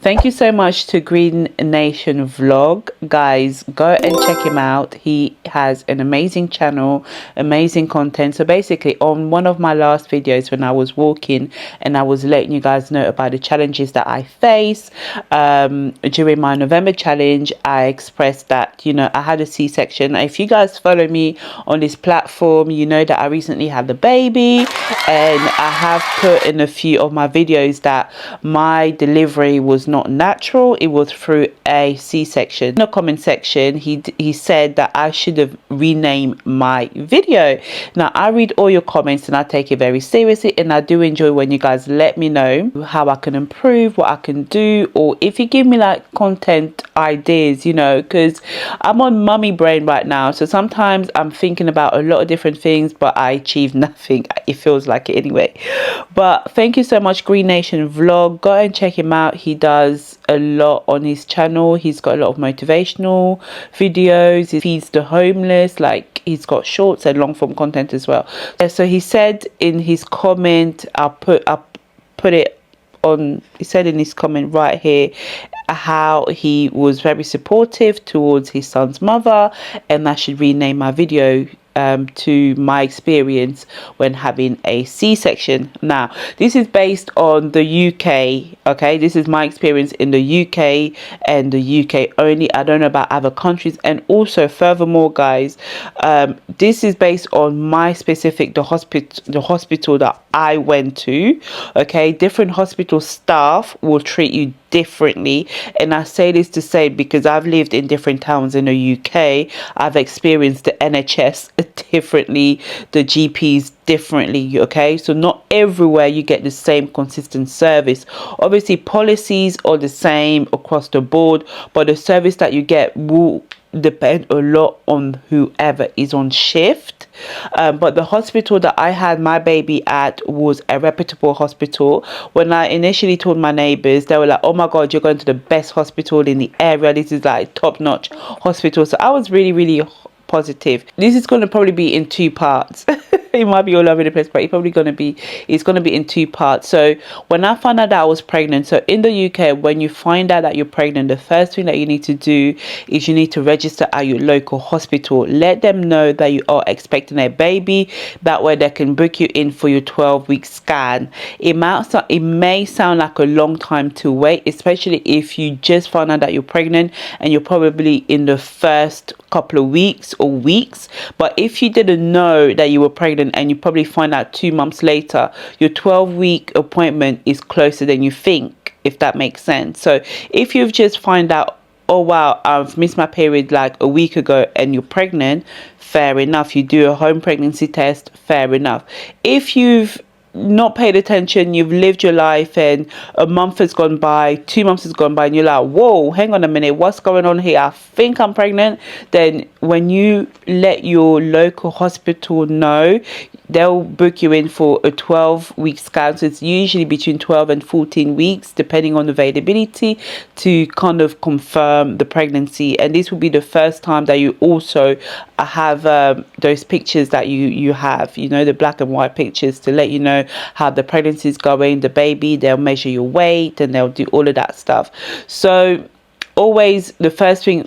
Thank you so much to Green Nation Vlog. Guys, go and check him out. He has an amazing channel, amazing content. So basically, on one of my last videos when I was walking and I was letting you guys know about the challenges that I face during my November challenge, I expressed that, you know, I had a C-section. If you guys follow me on this platform, you know that I recently had the baby, and I have put in a few of my videos that my delivery was not natural. It was through a C-section. In the comment section, he said that I should have renamed my video. Now, I read all your comments and I take it very seriously, and I do enjoy when you guys let me know how I can improve, what I can do, or if you give me like content ideas, you know, because I'm on mummy brain right now, so sometimes I'm thinking about a lot of different things, but I achieve nothing. It feels like it anyway. But thank you so much, Green Nation Vlog. Go and check him out. He does a lot on his channel. He's got a lot of motivational videos. He feeds the homeless. Like, he's got shorts and long form content as well. So he said in his comment, I'll put it on, he said in his comment right here how he was very supportive towards his son's mother, and I should rename my video to my experience when having a C-section. Now, this is based on the UK, okay? This is my experience in the UK and the UK only. I don't know about other countries. And also, furthermore, guys, this is based on my specific, the hospital that I went to, okay? Different hospital staff will treat you differently, and I say this to say because I've lived in different towns in the UK. I've experienced the NHS differently, the GPs differently, okay? So not everywhere you get the same consistent service. Obviously, policies are the same across the board, but the service that you get will depend a lot on whoever is on shift. But the hospital that I had my baby at was a reputable hospital. When I initially told my neighbors, they were like, oh my god, you're going to the best hospital in the area, this is like top-notch hospital. So I was really positive. This is going to probably be in two parts. It might be all over the place, but it's going to be in two parts. So when I found out that I was pregnant, so in the UK, when you find out that you're pregnant, the first thing that you need to do is you need to register at your local hospital. Let them know that you are expecting a baby. That way they can book you in for your 12-week scan. It may sound like a long time to wait, especially if you just found out that you're pregnant and you're probably in the first couple of weeks or weeks. But if you didn't know that you were pregnant and you probably find out 2 months later, your 12-week appointment is closer than you think, if that makes sense. So if you've just find out, oh wow, I've missed my period like a week ago, and you're pregnant, fair enough, you do a home pregnancy test, fair enough. If you've not paid attention, you've lived your life and a month has gone by, 2 months has gone by, and you're like, whoa, hang on a minute, what's going on here? I think I'm pregnant. Then when you let your local hospital know, they'll book you in for a 12-week scan. So it's usually between 12 and 14 weeks, depending on availability, to kind of confirm the pregnancy. And this will be the first time that you also have those pictures that you have, you know, the black and white pictures, to let you know how the pregnancy is going, the baby. They'll measure your weight and they'll do all of that stuff. So always the first thing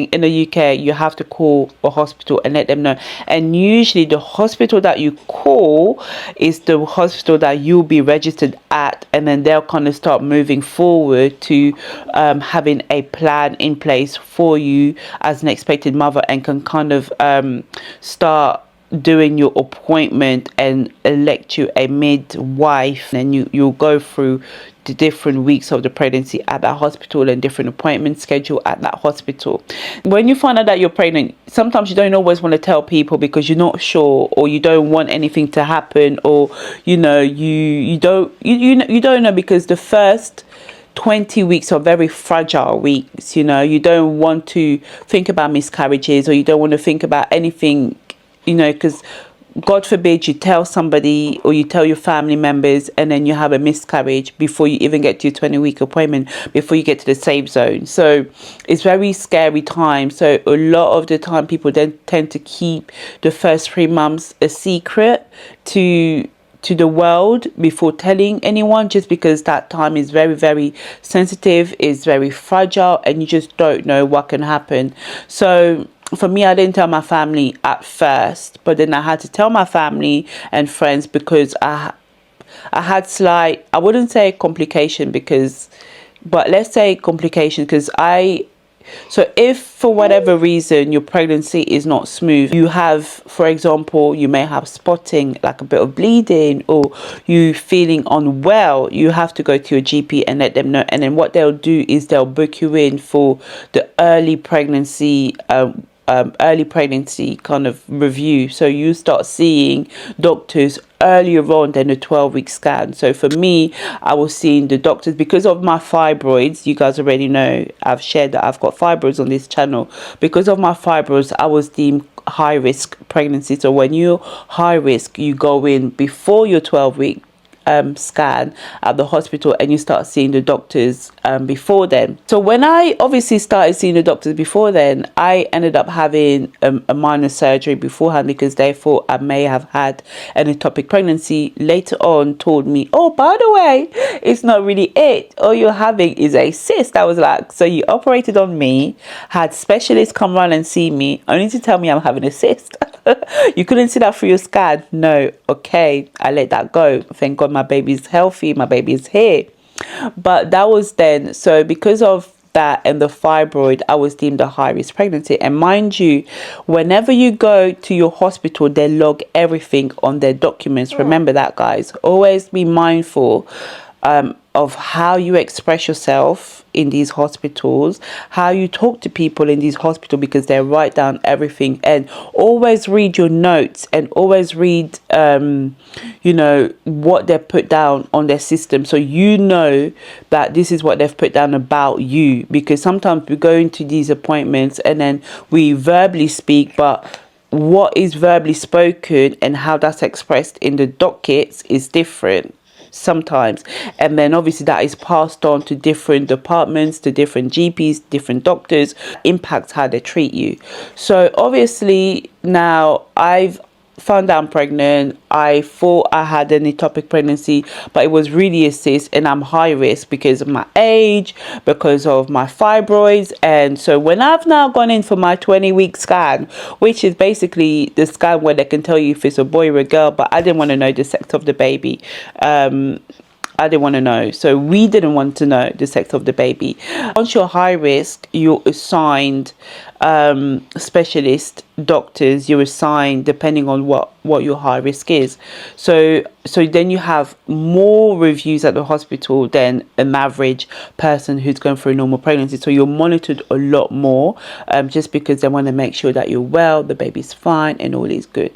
in the UK, you have to call a hospital and let them know. And usually the hospital that you call is the hospital that you'll be registered at, and then they'll kind of start moving forward to having a plan in place for you as an expected mother, and can kind of start doing your appointment and elect you a midwife. And you'll go through the different weeks of the pregnancy at that hospital and different appointment schedule at that hospital. When you find out that you're pregnant, sometimes you don't always want to tell people because you're not sure, or you don't want anything to happen, or you know, you don't know, because the first 20 weeks are very fragile weeks. You know, you don't want to think about miscarriages, or you don't want to think about anything, you know, because God forbid you tell somebody or you tell your family members and then you have a miscarriage before you even get to your 20-week appointment, before you get to the safe zone. So it's very scary time. So a lot of the time people then tend to keep the first 3 months a secret to to the world before telling anyone, just because that time is very, very sensitive, is very fragile, and you just don't know what can happen. So for me, I didn't tell my family at first, but then I had to tell my family and friends because I had slight, I wouldn't say complication because, but let's say complication, because so if for whatever reason your pregnancy is not smooth, you have, for example, you may have spotting, like a bit of bleeding, or you feeling unwell, you have to go to your GP and let them know. And then what they'll do is they'll book you in for the early pregnancy kind of review. So you start seeing doctors earlier on than a 12-week scan. So for me, I was seeing the doctors because of my fibroids. You guys already know, I've shared that I've got fibroids on this channel. Because of my fibroids, I was deemed high risk pregnancy. So when you're high risk, you go in before your 12-week scan at the hospital, and you start seeing the doctors before then. So when I obviously started seeing the doctors before then, I ended up having a minor surgery beforehand because they thought I may have had an ectopic pregnancy. Later on told me, oh, by the way, it's not really it, all you're having is a cyst. I was like, so you operated on me, had specialists come around and see me, only to tell me I'm having a cyst? You couldn't see that through your scan? No. Okay, I let that go. Thank God my baby's healthy, my baby is here. But that was then. So because of that and the fibroid, I was deemed a high risk pregnancy. And mind you, whenever you go to your hospital, they log everything on their documents. Remember that, guys. Always be mindful of how you express yourself in these hospitals, how you talk to people in these hospitals, because they write down everything. And always read your notes, and always read you know, what they put down on their system, so you know that this is what they've put down about you. Because sometimes we go into these appointments and then we verbally speak, but what is verbally spoken and how that's expressed in the dockets is different sometimes. And then obviously that is passed on to different departments, to different GPs, different doctors, impacts how they treat you. So obviously now I've found out I'm pregnant. I thought I had an ectopic pregnancy, but it was really a cyst, and I'm high risk because of my age, because of my fibroids. And so when I've now gone in for my 20-week scan, which is basically the scan where they can tell you if it's a boy or a girl, but I didn't want to know the sex of the baby. I didn't want to know. So we didn't want to know the sex of the baby. Once you're high risk, you're assigned specialist doctors. You're assigned depending on what your high risk is. So then you have more reviews at the hospital than an average person who's going through a normal pregnancy. So you're monitored a lot more, just because they want to make sure that you're well, the baby's fine, and all is good.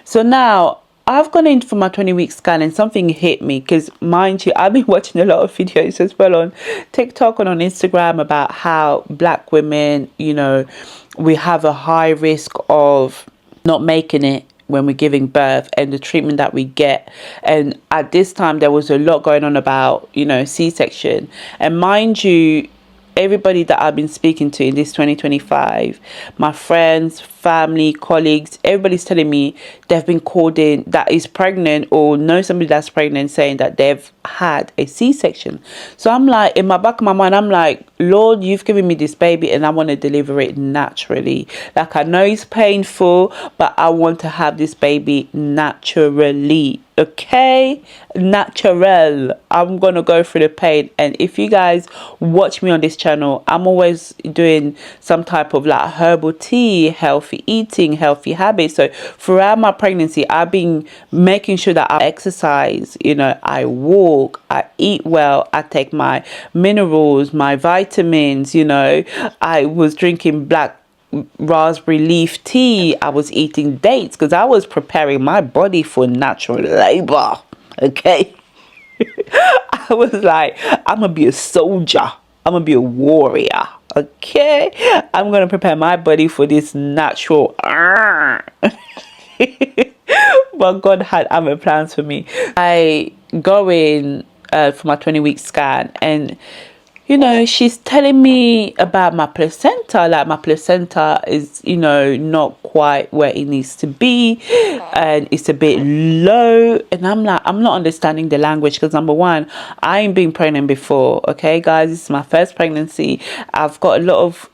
So now I've gone in for my 20-week scan, and something hit me, because mind you, I've been watching a lot of videos as well on TikTok and on Instagram about how black women, you know, we have a high risk of not making it when we're giving birth, and the treatment that we get. And at this time there was a lot going on about, you know, C-section. And mind you, everybody that I've been speaking to in this 2025, my friends, family, colleagues, everybody's telling me they've been called in that is pregnant, or know somebody that's pregnant, saying that they've had a C-section. So I'm like, in my back of my mind, I'm like, Lord, you've given me this baby and I want to deliver it naturally. Like, I know it's painful, but I want to have this baby naturally. Okay, natural. I'm gonna go through the pain. And if you guys watch me on this channel, I'm always doing some type of like herbal tea, healthy eating, healthy habits. So throughout my pregnancy, I've been making sure that I exercise, you know, I walk, I eat well, I take my minerals, my vitamins, you know. I was drinking black raspberry leaf tea. I was eating dates because I was preparing my body for natural labor. Okay. I was like, I'm gonna be a soldier, I'm gonna be a warrior. Okay, I'm gonna prepare my body for this natural but God had other plans for me. I go in for my 20-week scan, and you know, she's telling me about my placenta, like my placenta is, you know, not quite where it needs to be, and it's a bit low. And I'm like, I'm not understanding the language, because number one, I ain't been pregnant before. Okay, guys, this is my first pregnancy. I've got a lot of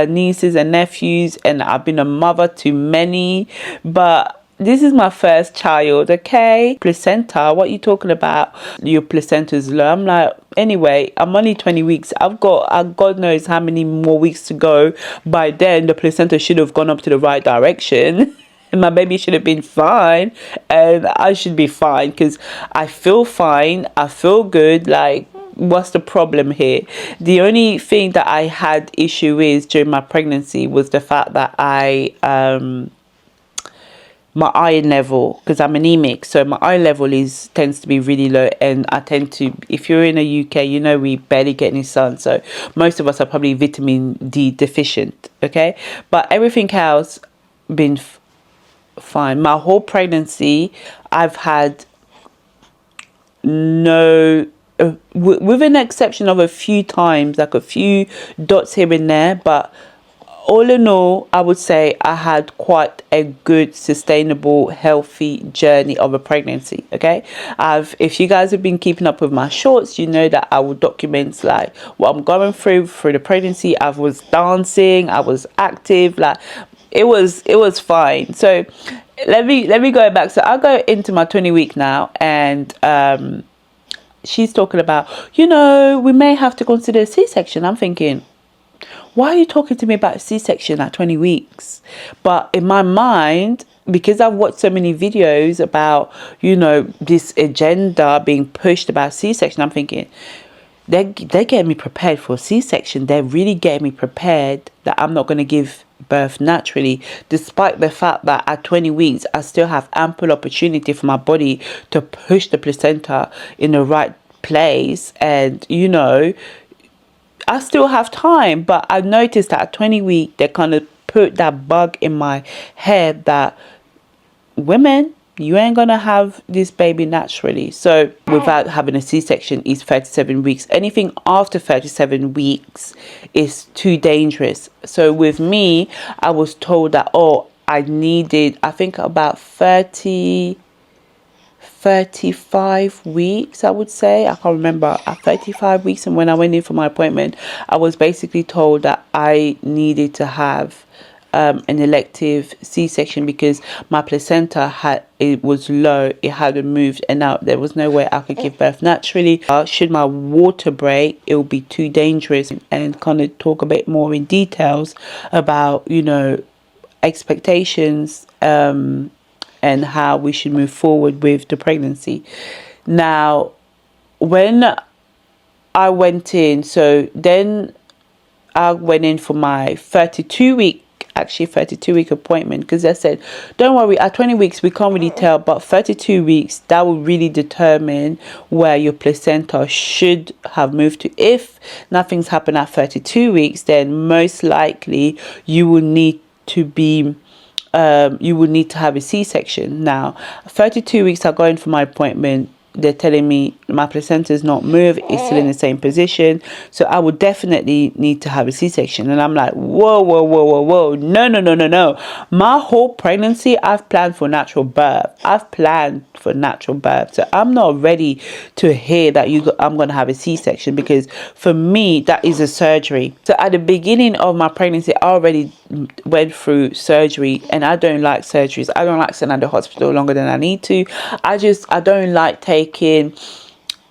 nieces and nephews, and I've been a mother to many, but this is my first child. Okay, placenta, what are you talking about? Your placenta's low. I'm like, anyway, I'm only 20 weeks. I've got God knows how many more weeks to go. By then the placenta should have gone up to the right direction and my baby should have been fine, and I should be fine, because I feel fine, I feel good. Like, what's the problem here? The only thing that I had issue with during my pregnancy was the fact that my iron level, because I'm anemic, so my iron level tends to be really low, and I tend to, if you're in the UK, you know, we barely get any sun, so most of us are probably vitamin D deficient. Okay, but everything else been fine. My whole pregnancy I've had no with an exception of a few times, like a few dots here and there, but all in all, I would say I had quite a good, sustainable, healthy journey of a pregnancy. Okay, if you guys have been keeping up with my shorts, you know that I will document like what I'm going through the pregnancy. I was dancing, I was active, like it was fine. So let me go back. So I'll go into my 20 week now, and she's talking about, you know, we may have to consider a C-section. I'm thinking, why are you talking to me about a C-section at 20 weeks? But in my mind, because I've watched so many videos about, you know, this agenda being pushed about C-section, I'm thinking, they're getting me prepared for a C-section. They're really getting me prepared that I'm not going to give birth naturally, despite the fact that at 20 weeks, I still have ample opportunity for my body to push the placenta in the right place. And, you know, I still have time, but I noticed that at 20 weeks, they kind of put that bug in my head that women, you ain't gonna have this baby naturally. So without having a C-section is 37 weeks. Anything after 37 weeks is too dangerous. So with me, I was told that, oh, I needed, I think about 35 weeks, I would say. I can't remember, at 35 weeks. And when I went in for my appointment, I was basically told that I needed to have an elective C-section because my placenta was low, it hadn't moved, and now there was no way I could give birth naturally. Should my water break, it would be too dangerous. And kind of talk a bit more in details about, you know, expectations and how we should move forward with the pregnancy. Now, when I went in, so then I went in for my 32 week appointment, because I said, don't worry, at 20 weeks we can't really tell, but 32 weeks, that will really determine where your placenta should have moved to. If nothing's happened at 32 weeks, then most likely you will need to be you would need to have a C-section. Now 32 weeks, I'm going for my appointment, they're telling me my placenta is not moved, it's still in the same position, so I would definitely need to have a C-section. And I'm like, whoa, no, my whole pregnancy I've planned for natural birth. So I'm not ready to hear that I'm going to have a C-section, because for me that is a surgery. So at the beginning of my pregnancy, I already went through surgery, and I don't like surgeries. I don't like sitting at the hospital longer than I need to. I don't like taking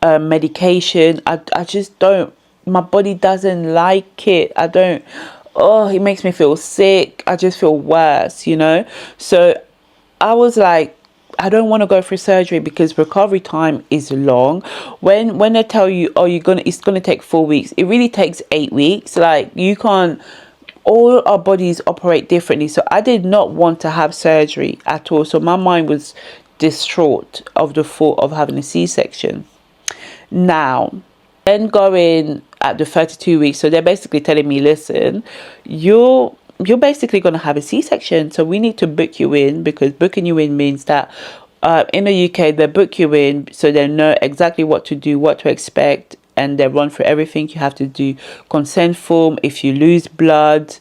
medication. I just don't, my body doesn't like it. It makes me feel sick. I just feel worse, you know. So I was like, I don't want to go through surgery because recovery time is long. When they tell you, oh, it's gonna take 4 weeks, it really takes 8 weeks. Like, you can't, all our bodies operate differently. So I did not want to have surgery at all. So my mind was distraught of the thought of having a C-section. Now, then going at the 32 weeks, so they're basically telling me, listen, you're basically going to have a C-section, so we need to book you in, because booking you in means that in the UK they book you in so they know exactly what to do, what to expect, and they run through everything. You have to do consent form. If you lose blood,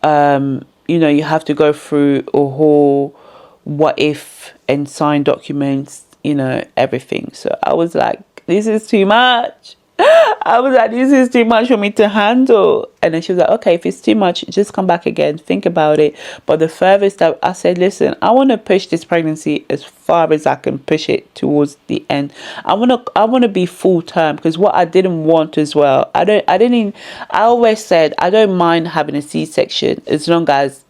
you know, you have to go through a whole what if and sign documents, you know, everything. So I was like, this is too much. I was like, this is too much for me to handle. And then she was like, okay, if it's too much, just come back again, think about it. But the furthest that I said, listen, I want to push this pregnancy as far as I can push it towards the end. I want to be full term, because what I didn't want as well, I always said I don't mind having a C-section as long as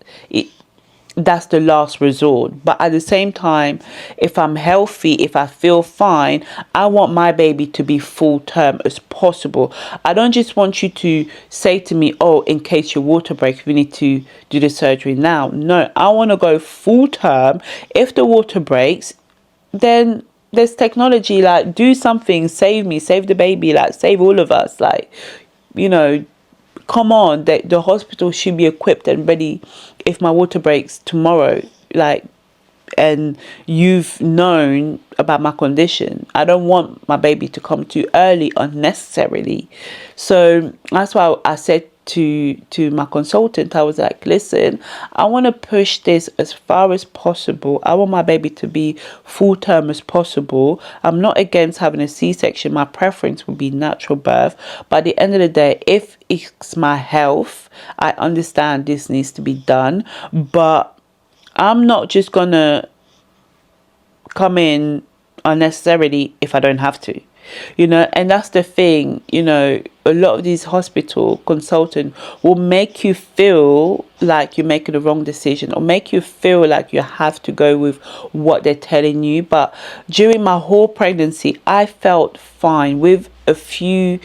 that's the last resort. But at the same time, if I'm healthy, if I feel fine, I want my baby to be full term as possible. I don't just want you to say to me, oh, in case your water breaks, we need to do the surgery now. No, I want to go full term. If the water breaks, then there's technology, like do something, save me, save the baby, like save all of us, like, you know, come on, the hospital should be equipped and ready if my water breaks tomorrow, like, and you've known about my condition. I don't want my baby to come too early unnecessarily. So that's why I said to my consultant, I was like, listen, I want to push this as far as possible. I want my baby to be full term as possible. I'm not against having a C-section. My preference would be natural birth. But at the end of the day, if it's my health, I understand this needs to be done. But I'm not just gonna come in unnecessarily if I don't have to, you know. And that's the thing, you know, a lot of these hospital consultants will make you feel like you're making the wrong decision, or make you feel like you have to go with what they're telling you. But during my whole pregnancy, I felt fine with a few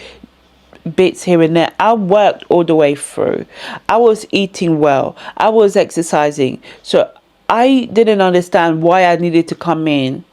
bits here and there. I worked all the way through. I was eating well, I was exercising. So I didn't understand why I needed to come in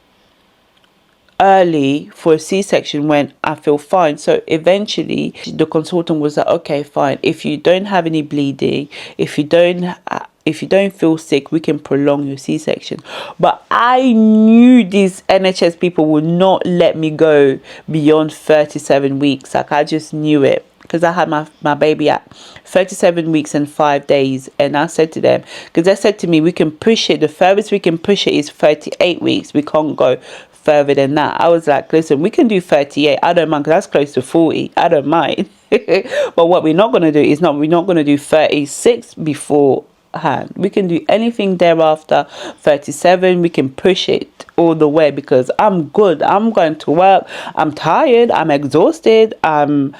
early for a C-section when I feel fine. So eventually the consultant was like, okay, fine, if you don't have any bleeding, if you don't feel sick, we can prolong your C-section. But I knew these NHS people would not let me go beyond 37 weeks. Like, I just knew it, because I had my baby at 37 weeks and 5 days. And I said to them, because they said to me, we can push it, the furthest we can push it is 38 weeks. We can't go further than that. I was like, listen, we can do 38. I don't mind, because that's close to 40. I don't mind. But what we're not going to do is we're not going to do 36 beforehand. We can do anything thereafter. 37, we can push it all the way, because I'm good. I'm going to work. I'm tired. I'm exhausted. I'm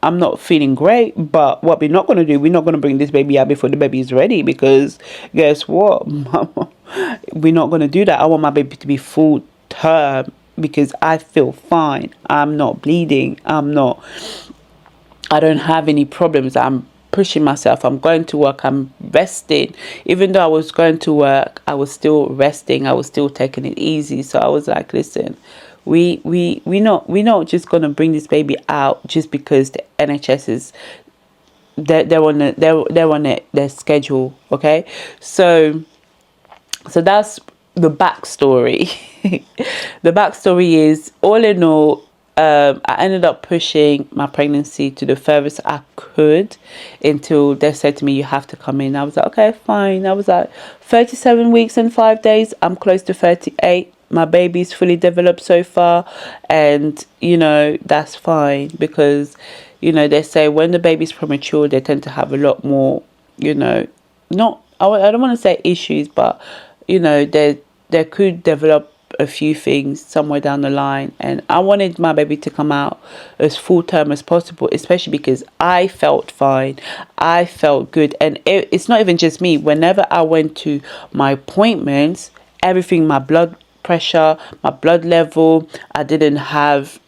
not feeling great. But what we're not going to do, we're not going to bring this baby out before the baby is ready, because guess what? We're not going to do that. I want my baby to be full term, because I feel fine. I'm not bleeding. I don't have any problems. I'm pushing myself. I'm going to work. I'm resting. Even though I was going to work, I was still resting. I was still taking it easy. So I was like, listen, we're not just gonna bring this baby out just because the NHS is they're on their schedule. Okay, so that's the backstory. The backstory is, all in all, I ended up pushing my pregnancy to the furthest I could until they said to me, you have to come in. I was like, okay, fine. I was like, 37 weeks and 5 days. I'm close to 38. My baby's fully developed so far. And, you know, that's fine, because, you know, they say when the baby's premature, they tend to have a lot more, you know, I don't want to say issues, but, you know, they could develop a few things somewhere down the line. And I wanted my baby to come out as full term as possible, especially because I felt fine, I felt good. And it's not even just me. Whenever I went to my appointments, everything, my blood pressure, my blood level, I didn't have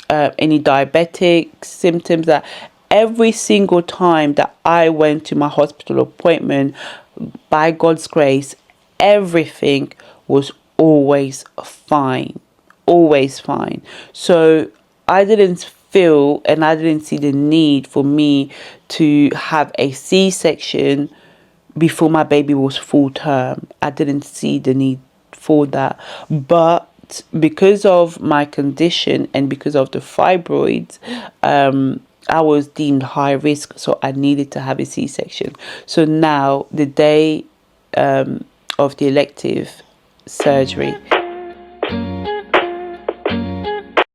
any diabetic symptoms. That every single time that I went to my hospital appointment, by God's grace, everything was always fine. So I didn't feel, and I didn't see the need for me to have a C-section before my baby was full term. I didn't see the need for that. But but because of my condition and because of the fibroids, I was deemed high risk, so I needed to have a C-section. So now the day of the elective surgery,